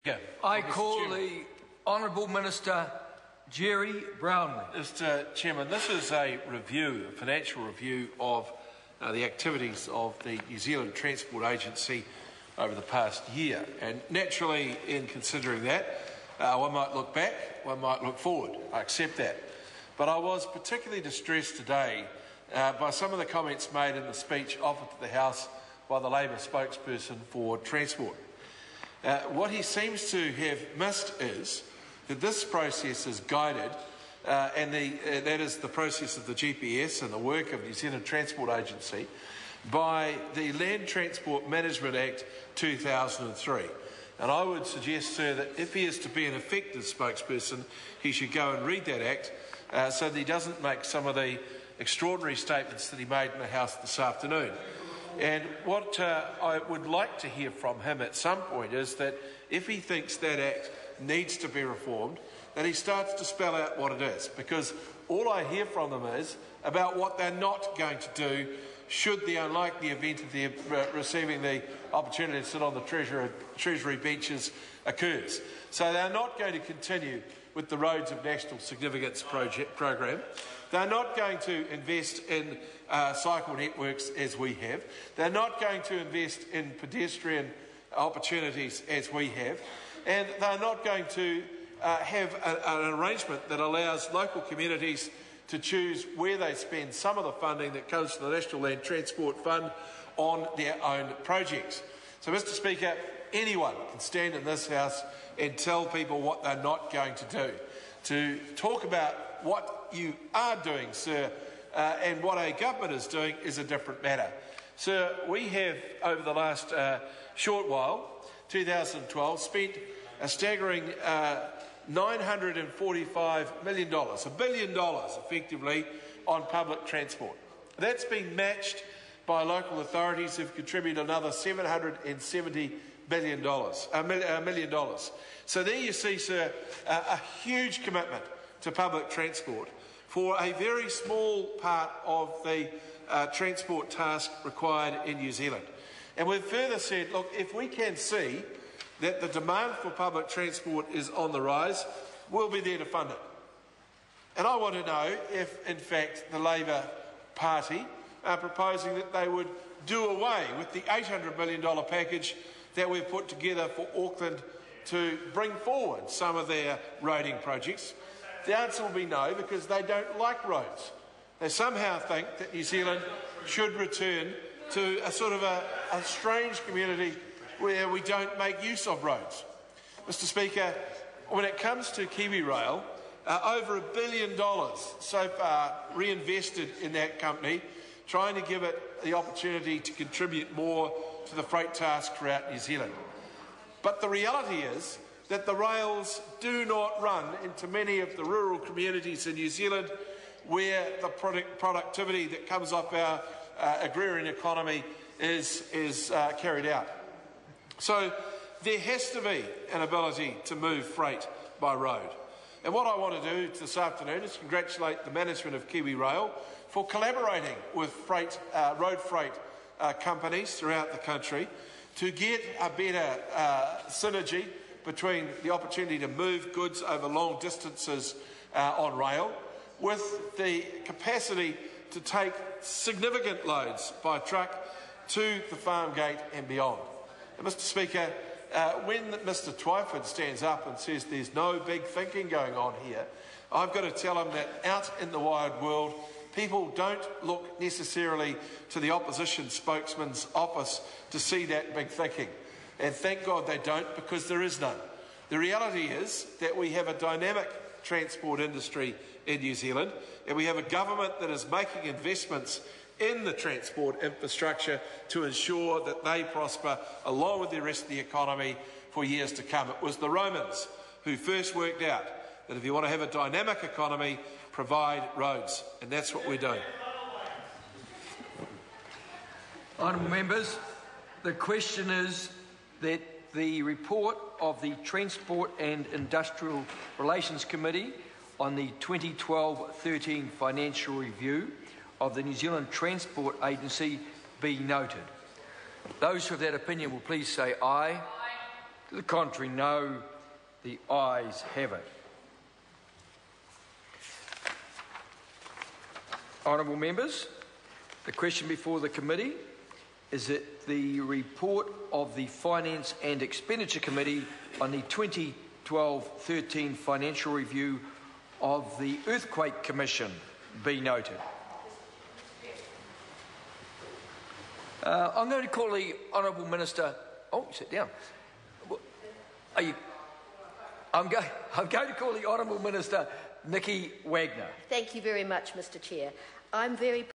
I call the Honourable Minister Jerry Brownlee. Mr. Chairman, this is a financial review of the activities of the New Zealand Transport Agency over the past year. And naturally, in considering that, one might look back, one might look forward. I accept that. But I was particularly distressed today by some of the comments made in the speech offered to the House by the Labour spokesperson for Transport. What he seems to have missed is that this process is guided, and that is the process of the GPS and the work of New Zealand Transport Agency, by the Land Transport Management Act 2003. And I would suggest, sir, that if he is to be an effective spokesperson, he should go and read that Act so that he doesn't make some of the extraordinary statements that he made in the House this afternoon. And what I would like to hear from him at some point is that if he thinks that Act needs to be reformed, that he starts to spell out what it is. Because all I hear from them is about what they're not going to do should the unlikely event of their receiving the opportunity to sit on the Treasury benches occurs. So they're not going to continue with the Roads of National Significance program. They're not going to invest in cycle networks as we have. They're not going to invest in pedestrian opportunities as we have. And they're not going to have an arrangement that allows local communities to choose where they spend some of the funding that comes from the National Land Transport Fund on their own projects. So, Mr. Speaker, anyone can stand in this House and tell people what they're not going to do. To talk about what you are doing, sir, and what a government is doing is a different matter. Sir, we have, over the last short while, 2012, spent a staggering $945 million, $1 billion effectively, on public transport. That's been matched by local authorities who've contributed another $770 million. So there you see, sir, a huge commitment to public transport for a very small part of the transport task required in New Zealand. And we've further said, look, if we can see that the demand for public transport is on the rise, we'll be there to fund it. And I want to know if, in fact, the Labour Party are proposing that they would do away with the $800 million package that we've put together for Auckland to bring forward some of their roading projects. The answer will be no, because they don't like roads. They somehow think that New Zealand should return to a sort of a strange community where we don't make use of roads. Mr. Speaker, when it comes to Kiwi Rail, over $1 billion so far reinvested in that company, trying to give it the opportunity to contribute more to the freight task throughout New Zealand. But the reality is that the rails do not run into many of the rural communities in New Zealand where the productivity that comes off our agrarian economy is carried out. So there has to be an ability to move freight by road. And what I want to do this afternoon is congratulate the management of Kiwi Rail for collaborating with road freight companies throughout the country to get a better synergy between the opportunity to move goods over long distances on rail with the capacity to take significant loads by truck to the farm gate and beyond. And Mr. Speaker, when Mr. Twyford stands up and says there's no big thinking going on here, I've got to tell him that out in the wide world, people don't look necessarily to the opposition spokesman's office to see that big thinking. And thank God they don't, because there is none. The reality is that we have a dynamic transport industry in New Zealand, and we have a government that is making investments in the transport infrastructure to ensure that they prosper along with the rest of the economy for years to come. It was the Romans who first worked out that if you want to have a dynamic economy, provide roads, and that's what we're doing. Honourable members, the question is that the report of the Transport and Industrial Relations Committee on the 2012-13 financial review of the New Zealand Transport Agency be noted. Those who have that opinion will please say aye. To the contrary, no. The ayes have it. Honourable members, the question before the committee is that the report of the Finance and Expenditure Committee on the 2012-13 financial review of the Earthquake Commission be noted. I'm going to call the Honourable Minister. Oh, sit down. Are you? I'm going to call the Honourable Minister Nikki Wagner. Thank you very much, Mr. Chair. I'm very